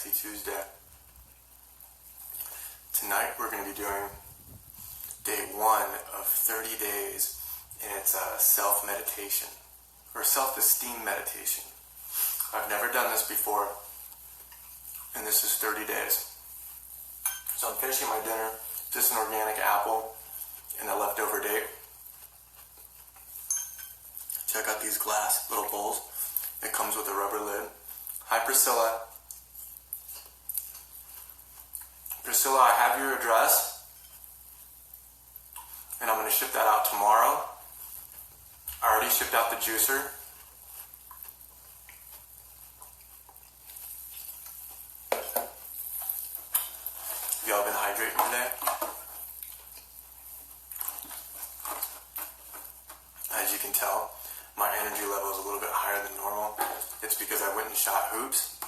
Sexy Tuesday. Tonight we're going to be doing day 1 of 30 days, and it's a self-meditation, or self-esteem meditation. I've never done this before, and this is 30 days. So I'm finishing my dinner, just an organic apple and a leftover date. Check out these glass little bowls. It comes with a rubber lid. Hi Priscilla. Priscilla, I have your address, and I'm going to ship that out tomorrow. I already shipped out the juicer. Have y'all been hydrating today? As you can tell, my energy level is a little bit higher than normal. It's because I went and shot hoops,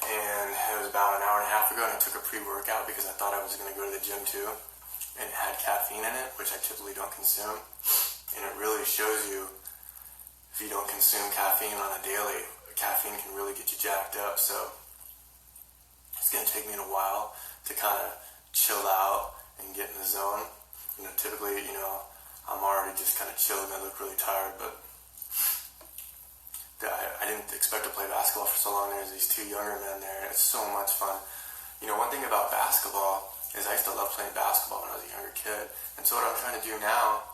and it was about an hour and a half ago, and I took a pre-workout because I thought I was going to go to the gym too, and it had caffeine in it, which I typically don't consume, and it really shows you if you don't consume caffeine on a daily, caffeine can really get you jacked up. So it's going to take me a while to kind of chill out and get in the zone. Typically, I'm already just kind of chilled and I look really tired, but I didn't expect to play basketball for so long. There's these two younger men there. It's so much fun. One thing about basketball is I used to love playing basketball when I was a younger kid. And so what I'm trying to do now,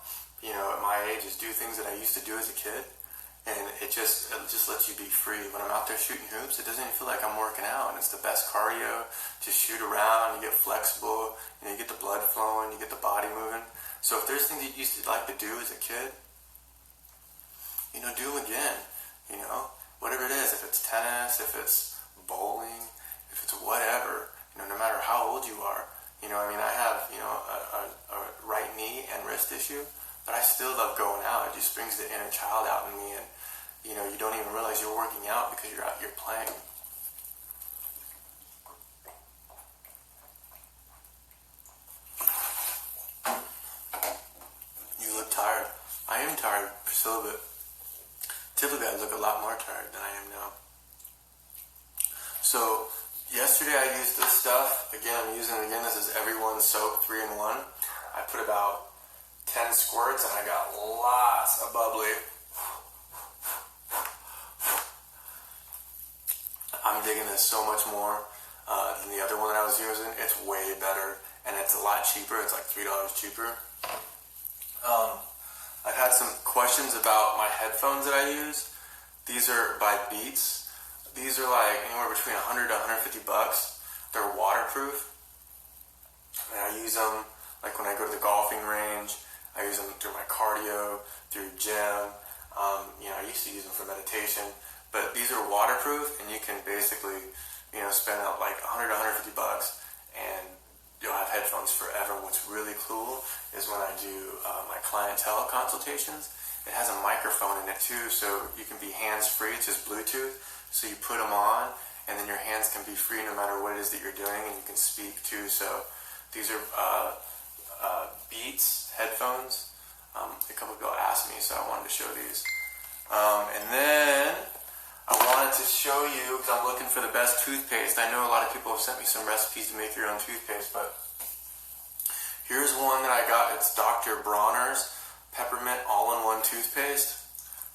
at my age, is do things that I used to do as a kid. And it just lets you be free. When I'm out there shooting hoops, it doesn't even feel like I'm working out. And it's the best cardio. Just shoot around, you get flexible, you get the blood flowing, you get the body moving. So if there's things that you used to like to do as a kid, do them again. Whatever it is, if it's tennis, if it's bowling, if it's whatever, no matter how old you are. I have, a right knee and wrist issue, but I still love going out. It just brings the inner child out in me, and, you don't even realize you're working out because you're out, you're playing. You look tired. I am tired, Priscilla, but typically I look a lot more tired than I am now. So yesterday I used this stuff. Again, I'm using it again. This is Everyone Soap 3-in-1. I put about 10 squirts and I got lots of bubbly. I'm digging this so much more than the other one that I was using. It's way better and it's a lot cheaper. It's like $3 cheaper. I've had some questions about my headphones that I use. These are by Beats. These are like anywhere between $100 to $150. They're waterproof. And I use them like when I go to the golfing range. I use them through my cardio, through gym. I used to use them for meditation. But these are waterproof, and you can basically, spend out like $100 to $150, and you'll have headphones forever. What's really cool is when I do my clientele consultations, it has a microphone in it too, so you can be hands-free. It's just Bluetooth, so you put them on, and then your hands can be free no matter what it is that you're doing, and you can speak too. So these are Beats headphones. A couple people asked me, so I wanted to show these. And then I wanted to show you, because I'm looking for the best toothpaste. I know a lot of people have sent me some recipes to make your own toothpaste, but here's one that I got. It's Dr. Bronner's Peppermint All-in-One Toothpaste.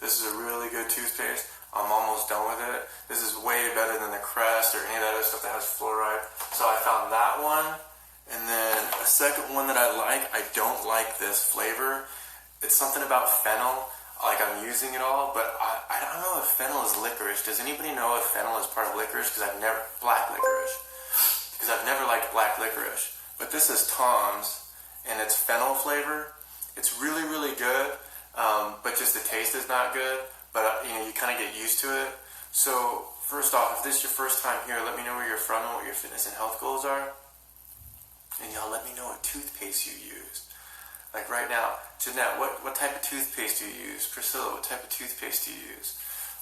This is a really good toothpaste. I'm almost done with it. This is way better than the Crest or any of that other stuff that has fluoride. So I found that one. And then a second one that I like, I don't like this flavor. It's something about fennel. Like I'm using it all, but I don't know if fennel is licorice. Does anybody know if fennel is part of licorice? Black licorice. Because I've never liked black licorice. But this is Tom's, and it's fennel flavor. It's really, really good, but just the taste is not good. But, you kind of get used to it. So, first off, if this is your first time here, let me know where you're from and what your fitness and health goals are. And y'all let me know what toothpaste you used. Like right now, Jeanette, what type of toothpaste do you use? Priscilla, what type of toothpaste do you use?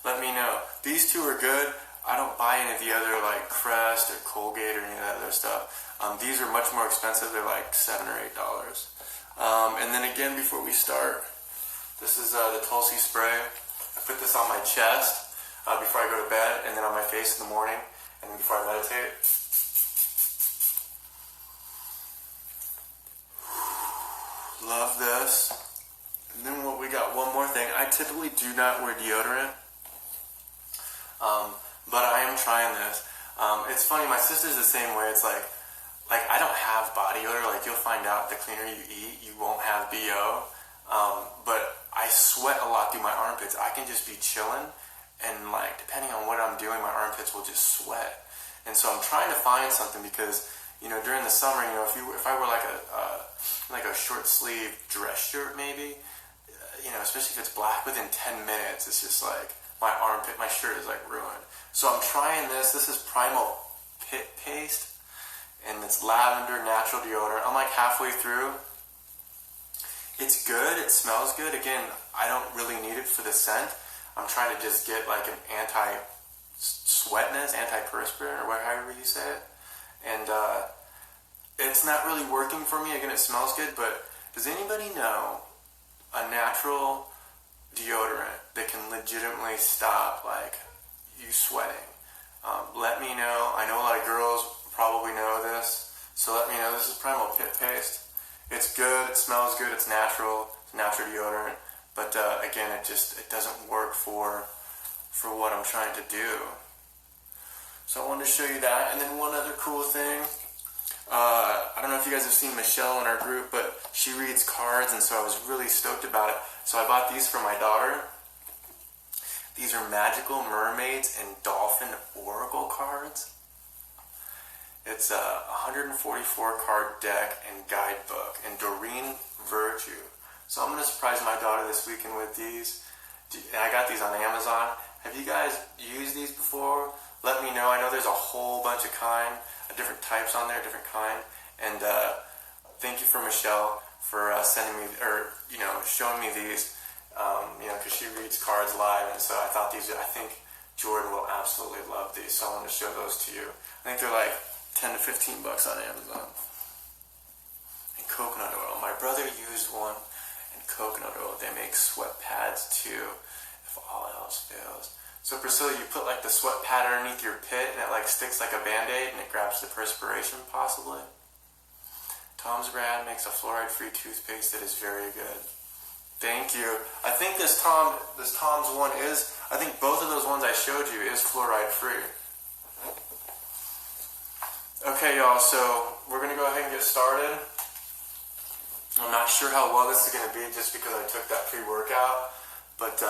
Let me know. These two are good. I don't buy any of the other like Crest or Colgate or any of that other stuff. These are much more expensive. They're like $7 or $8. And then again, before we start, this is the Tulsi spray. I put this on my chest before I go to bed, and then on my face in the morning. and then before I meditate. Love this. And then we got one more thing. I typically do not wear deodorant, but I am trying this. It's funny, my sister's the same way. It's like I don't have body odor. Like, you'll find out the cleaner you eat, you won't have BO. But I sweat a lot through my armpits. I can just be chilling, and like, depending on what I'm doing, my armpits will just sweat. And so I'm trying to find something because, you know, during the summer, you know, if I wear like a short sleeve dress shirt, maybe, you know, especially if it's black, within 10 minutes, it's just like my shirt is like ruined. So I'm trying this. This is Primal Pit Paste, and it's lavender natural deodorant. I'm like halfway through. It's good. It smells good. Again, I don't really need it for the scent. I'm trying to just get like an anti-sweatness, anti-perspirant, or however you say it. And it's not really working for me. Again, it smells good, but does anybody know a natural deodorant that can legitimately stop like you sweating? Let me know. I know a lot of girls probably know this, so let me know. This is Primal Pit Paste. It's good. It smells good. It's natural. It's natural deodorant, but again, it doesn't work for what I'm trying to do. So I wanted to show you that. And then one other cool thing. I don't know if you guys have seen Michelle in our group, but she reads cards, and so I was really stoked about it. So I bought these for my daughter. These are Magical Mermaids and Dolphin Oracle cards. It's a 144 card deck and guidebook, and Doreen Virtue. So I'm going to surprise my daughter this weekend with these. And I got these on Amazon. Have you guys used these before? Let me know. I know there's a whole bunch of different types on there, different kind. And thank you for Michelle for sending me, or, you know, showing me these, you know, because she reads cards live. And so I think Jordan will absolutely love these. So I want to show those to you. I think they're like 10 to 15 bucks on Amazon. And coconut oil. My brother used one, and coconut oil. They make sweat pads too, if all else fails. So Priscilla, you put like the sweat pad underneath your pit, and it like sticks like a Band-Aid, and it grabs the perspiration, possibly. Tom's Brand makes a fluoride-free toothpaste that is very good. Thank you. I think this Tom's one is, I think both of those ones I showed you is fluoride-free. Okay, y'all, so we're going to go ahead and get started. I'm not sure how well this is going to be just because I took that pre-workout, but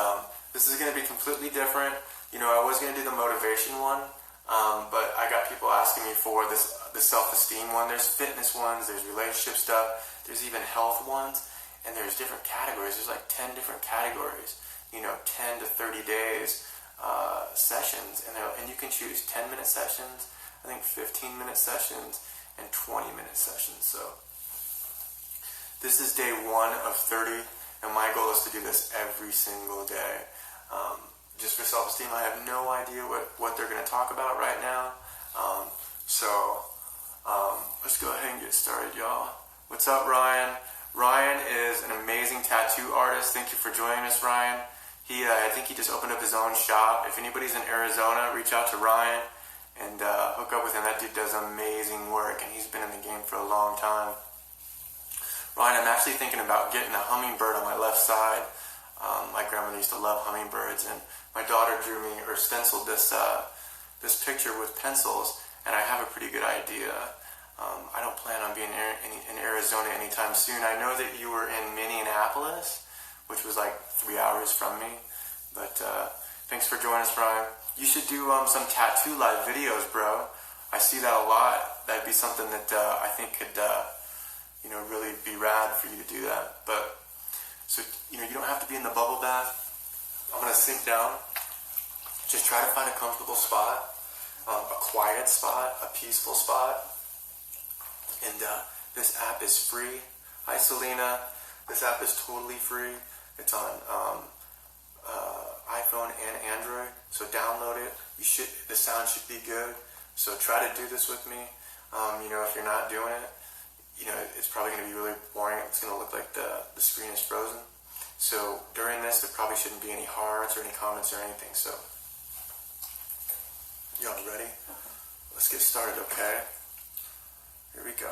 this is going to be completely different. You know, I was going to do the motivation one, but I got people asking me for the self-esteem one. There's fitness ones, there's relationship stuff, there's even health ones, and there's different categories. There's like 10 different categories, you know, 10 to 30 days sessions, and you can choose 10-minute sessions, I think 15-minute sessions, and 20-minute sessions. So this is day 1 of 30, and my goal is to do this every single day. Just for self-esteem, I have no idea what they're going to talk about right now. So let's go ahead and get started, y'all. What's up, Ryan? Ryan is an amazing tattoo artist. Thank you for joining us, Ryan. I think he just opened up his own shop. If anybody's in Arizona, reach out to Ryan and hook up with him. That dude does amazing work, and he's been in the game for a long time. Ryan, I'm actually thinking about getting a hummingbird on my left side. My grandmother used to love hummingbirds, and my daughter drew me or stenciled this picture with pencils, and I have a pretty good idea. I don't plan on being in Arizona anytime soon. I know that you were in Minneapolis, which was like 3 hours from me, but thanks for joining us, Ryan. You should do some tattoo live videos, bro. I see that a lot. That'd be something that I think could you know, really be rad for you to do that. But so, you know, you don't have to be in the bubble bath. I'm gonna sink down. Just try to find a comfortable spot, a quiet spot, a peaceful spot. And this app is free. Hi, Selena. This app is totally free. It's on iPhone and Android. So download it. The sound should be good. So try to do this with me. You know, if you're not doing it, you know, it's probably going to be really boring. It's going to look like the screen is frozen. So during this, there probably shouldn't be any hearts or any comments or anything. So, y'all ready? let's get started, okay? Here we go.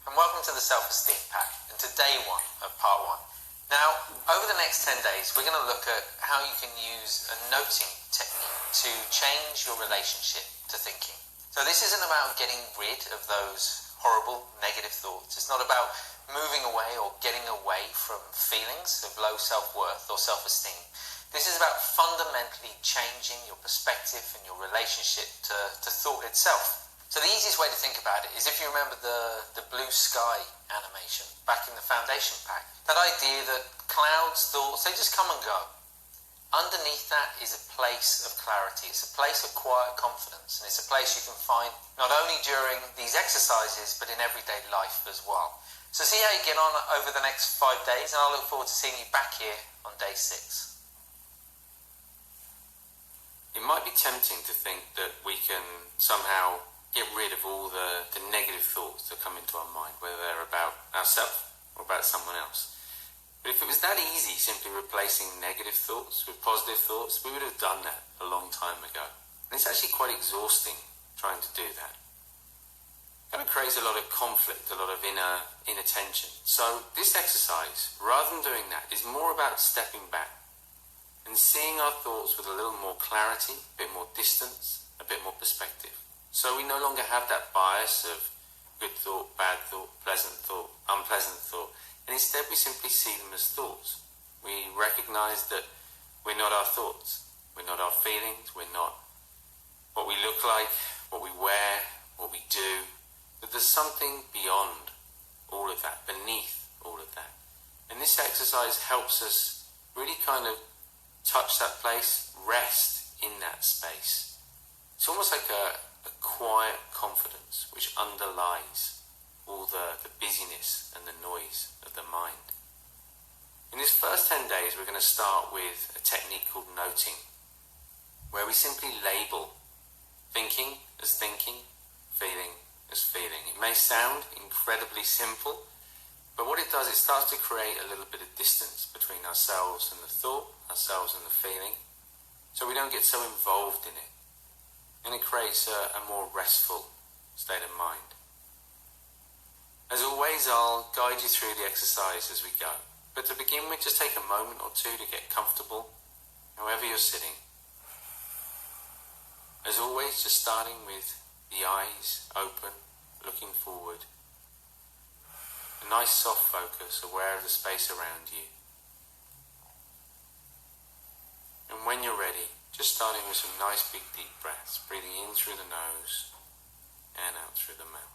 And welcome to the Self-Esteem Pack, and to day 1 of part 1. Now, over the next 10 days, we're going to look at how you can use a noting technique to change your relationship to thinking. So this isn't about getting rid of those horrible negative thoughts. It's not about moving away or getting away from feelings of low self-worth or self-esteem. This is about fundamentally changing your perspective and your relationship to thought itself. So the easiest way to think about it is if you remember the blue sky animation back in the foundation pack. That idea that clouds, thoughts, they just come and go. Underneath that is a place of clarity. It's a place of quiet confidence. And it's a place you can find not only during these exercises, but in everyday life as well. So see how you get on over the next 5 days, and I'll look forward to seeing you back here on day 6. It might be tempting to think that we can somehow get rid of all the negative thoughts that come into our mind, whether they're about ourselves or about someone else. But if it was that easy, simply replacing negative thoughts with positive thoughts, we would have done that a long time ago. And it's actually quite exhausting trying to do that. It kind of creates a lot of conflict, a lot of inner tension. So this exercise, rather than doing that, is more about stepping back and seeing our thoughts with a little more clarity, a bit more distance, a bit more perspective. So we no longer have that bias of good thought, bad thought, pleasant thought, unpleasant thought. And instead we simply see them as thoughts. We recognize that we're not our thoughts, we're not our feelings, we're not what we look like, what we wear, what we do. But there's something beyond all of that, beneath all of that. And this exercise helps us really kind of touch that place, rest in that space. It's almost like a quiet confidence which underlies all the busyness and the noise of the mind. In this first 10 days, we're going to start with a technique called noting, where we simply label thinking as thinking, feeling as feeling. It may sound incredibly simple, but what it does, it starts to create a little bit of distance between ourselves and the thought, ourselves and the feeling, so we don't get so involved in it. And it creates a more restful state of mind. As always, I'll guide you through the exercise as we go. But to begin with, just take a moment or two to get comfortable, however you're sitting. As always, just starting with the eyes open, looking forward. A nice soft focus, aware of the space around you. And when you're ready, just starting with some nice big deep breaths, breathing in through the nose and out through the mouth.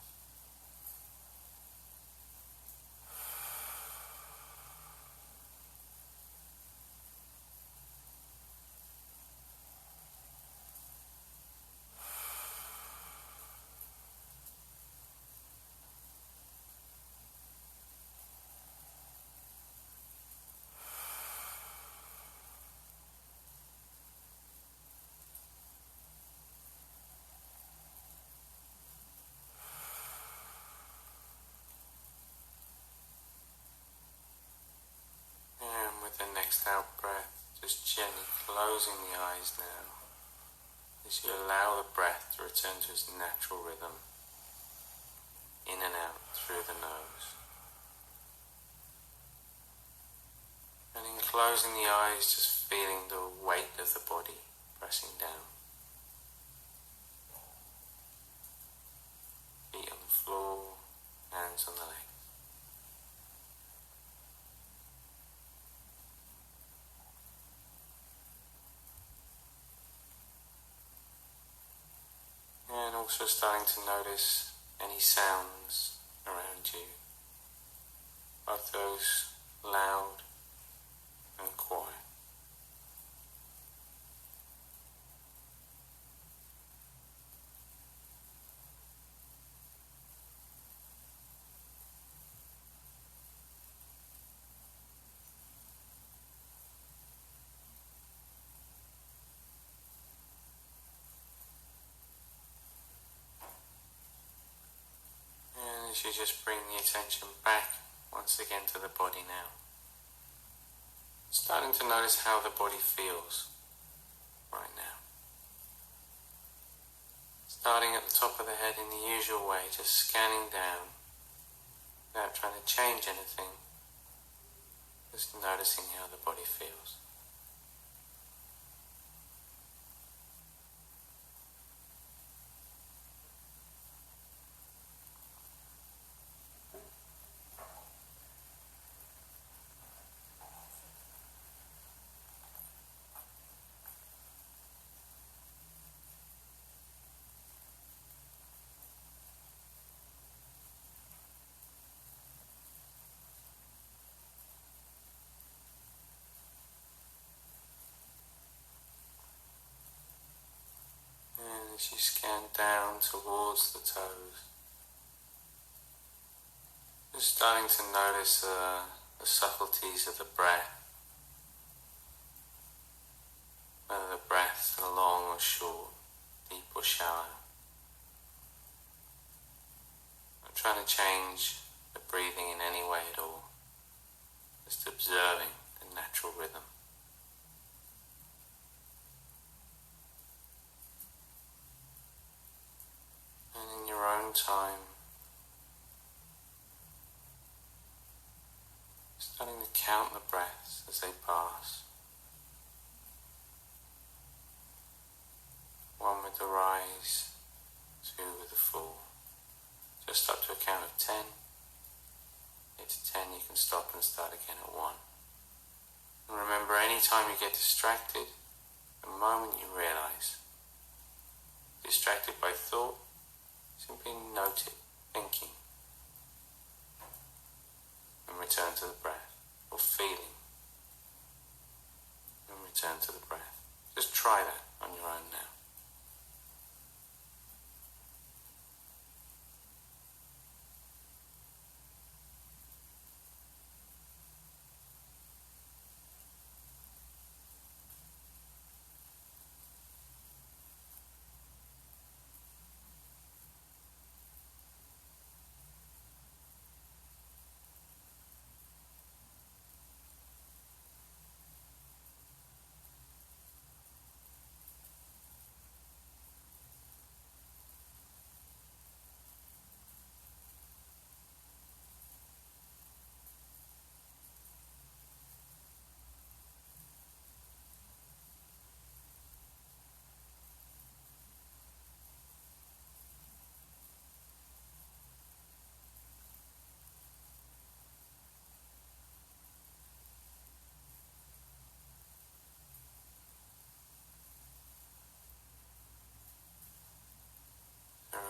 The next out breath, just gently closing the eyes now, as you allow the breath to return to its natural rhythm, in and out through the nose. And in closing the eyes, just feeling the weight of the body pressing down. Feet on the floor, hands on the legs. And also starting to notice any sounds around you, both those loud and quiet. As you just bring the attention back once again to the body now. Starting to notice how the body feels right now. Starting at the top of the head in the usual way, just scanning down without trying to change anything, just noticing how the body feels. As you scan down towards the toes, just starting to notice the subtleties of the breath, whether the breath's long or short, deep or shallow. Not trying to change the breathing in any way at all, just observing the natural rhythm. And in your own time, starting to count the breaths as they pass. 1 with the rise, 2 with the fall. Just up to a count of 10. Get to 10, you can stop and start again at 1. And remember, any time you get distracted, the moment you realize, distracted by thought, simply note it, thinking, and return to the breath, or feeling, and return to the breath. Just try that on your own now.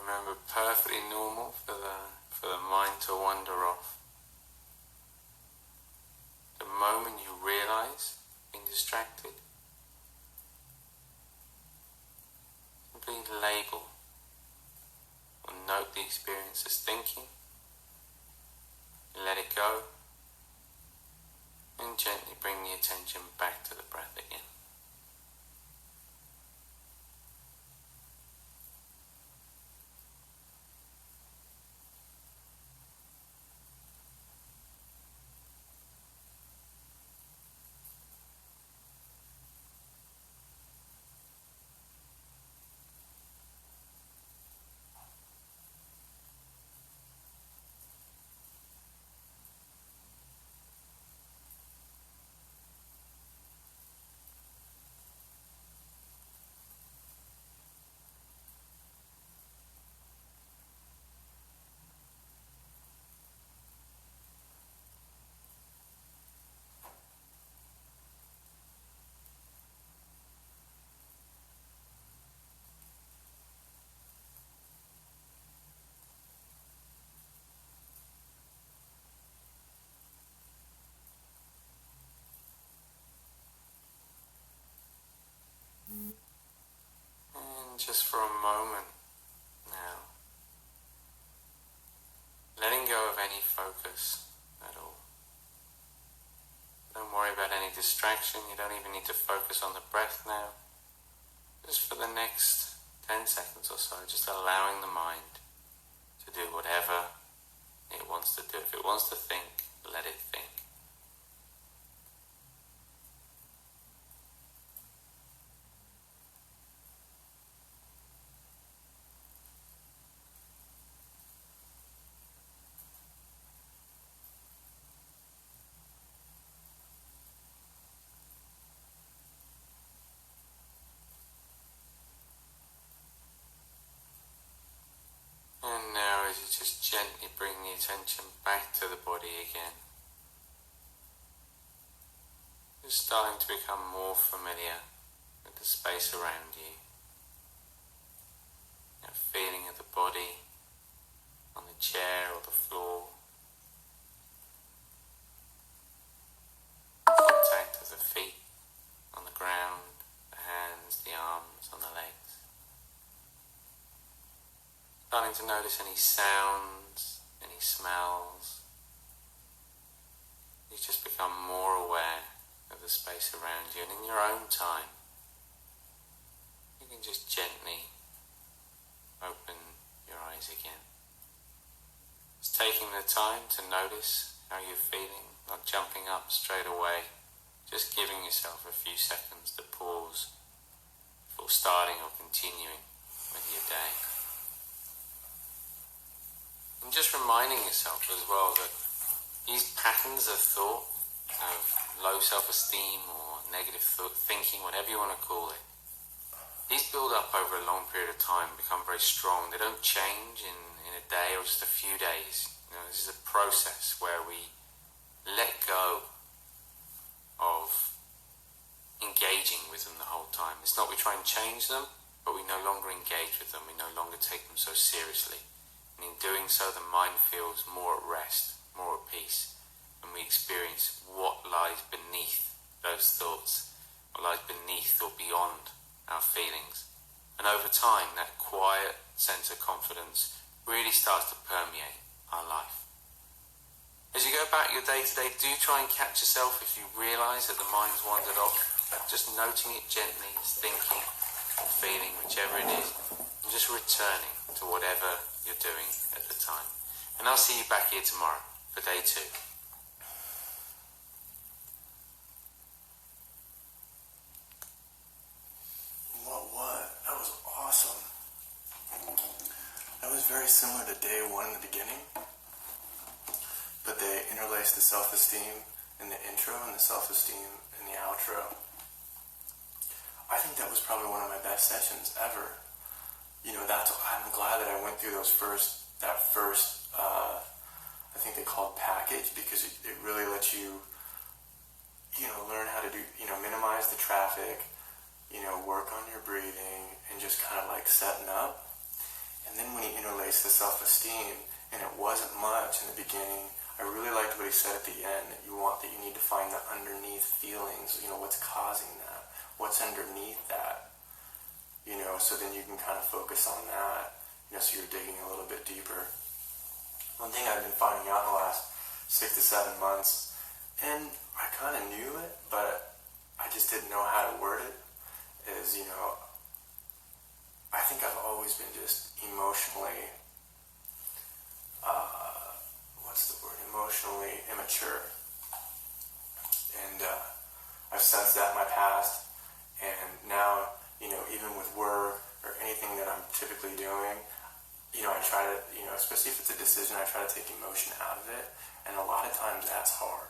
Remember, perfectly normal for the mind to wander off. The moment you realize being distracted, simply label or note the experience as thinking, let it go, and gently bring the attention back to the breath again. And just for a moment now, letting go of any focus at all. Don't worry about any distraction, you don't even need to focus on the breath now. Just for the next 10 seconds or so, just allowing the mind to do whatever it wants to do. If it wants to think, let it think. attention back to the body again. You're starting to become more familiar with the space around you. That feeling of the body on the chair or the floor. Contact of the feet on the ground, the hands, the arms, on the legs. Starting to notice any sounds, any smells. You just become more aware of the space around you, and in your own time you can just gently open your eyes again. Just taking the time to notice how you're feeling, not jumping up straight away, just giving yourself a few seconds to pause before starting or continuing with your day. And just reminding yourself as well that these patterns of thought, of low self-esteem or negative thinking, whatever you want to call it, these build up over a long period of time, become very strong. They don't change in a day or just a few days. You know, this is a process where we let go of engaging with them the whole time. It's not we try and change them, but we no longer engage with them. We no longer take them so seriously. And in doing so, the mind feels more at rest, more at peace. And we experience what lies beneath those thoughts, what lies beneath or beyond our feelings. And over time, that quiet sense of confidence really starts to permeate our life. As you go about your day-to-day, do try and catch yourself if you realise that the mind's wandered off. Just noting it gently, as thinking or feeling, whichever it is, and just returning to whatever you're doing at the time. And I'll see you back here tomorrow for day 2. What? That was awesome. That was very similar to day 1 in the beginning, but they interlaced the self-esteem in the intro and the self-esteem in the outro. I think that was probably one of my best sessions ever. You know, I'm glad that I went through that first, I think they called package, because it really lets you, learn how to do, minimize the traffic, work on your breathing, and just kind of like setting up. And then when he interlaced the self-esteem, and it wasn't much in the beginning, I really liked what he said at the end, that you need to find the underneath feelings, what's causing that, what's underneath that, so then you can kind of focus on that, so you're digging a little bit deeper. One thing I've been finding out in the last 6 to 7 months, and I kind of knew it, but I just didn't know how to word it, is, I think I've always been just emotionally, emotionally immature. And I've sensed that in my past, and now, even with work or anything that I'm typically doing, I try to, especially if it's a decision, I try to take emotion out of it, and a lot of times that's hard.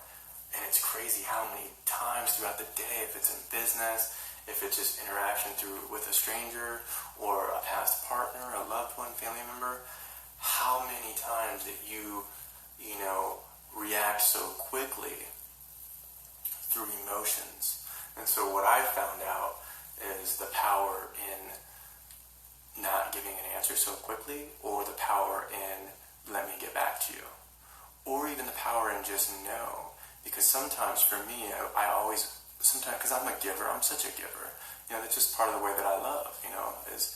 And it's crazy how many times throughout the day, if it's in business, if it's just interaction with a stranger or a past partner, a loved one, family member, how many times that you react so quickly through emotions. And so what I found out is the power in not giving an answer so quickly, or the power in let me get back to you, or even the power in just no. Because sometimes for me, sometimes, because I'm a giver, I'm such a giver, that's just part of the way that I love, is,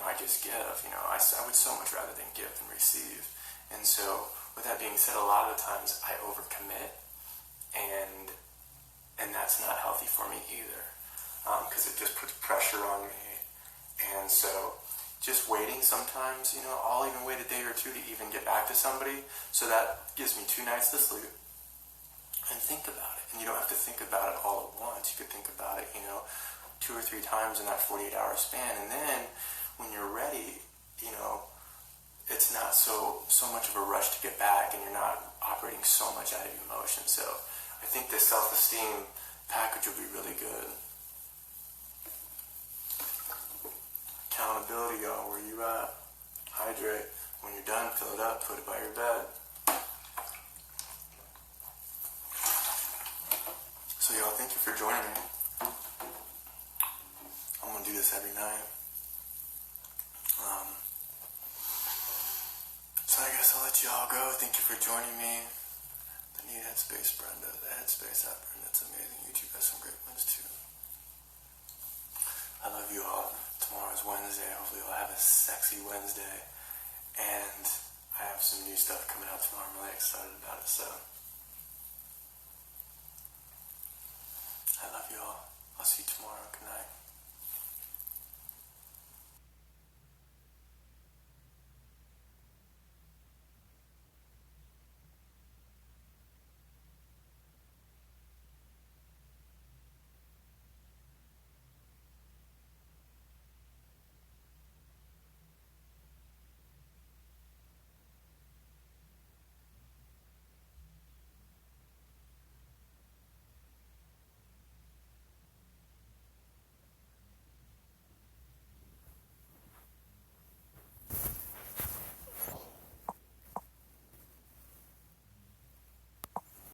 I just give, I would so much rather than give than receive. And so, with that being said, a lot of the times I overcommit, and that's not healthy for me either, because it just puts pressure on me. And so, just waiting sometimes, I'll even wait a day or 2 to even get back to somebody, so that gives me 2 nights to sleep. And think about it. And you don't have to think about it all at once. You could think about it, 2 or 3 times in that 48-hour span. And then when you're ready, it's not so much of a rush to get back, and you're not operating so much out of emotion. So I think the self-esteem package will be really good. Accountability, y'all. Where you at? Hydrate. When you're done, fill it up. Put it by your bed. thank you for joining me. I'm gonna do this every night. So I guess I'll let you all go. Thank you for joining me. The new Headspace Brenda, the Headspace app, Brenda. It's amazing. YouTube has some great ones too. I love you all. Tomorrow's Wednesday. Hopefully you'll have a sexy Wednesday. And I have some new stuff coming out tomorrow. I'm really excited about it. So I love you all. I'll see you tomorrow. Good night.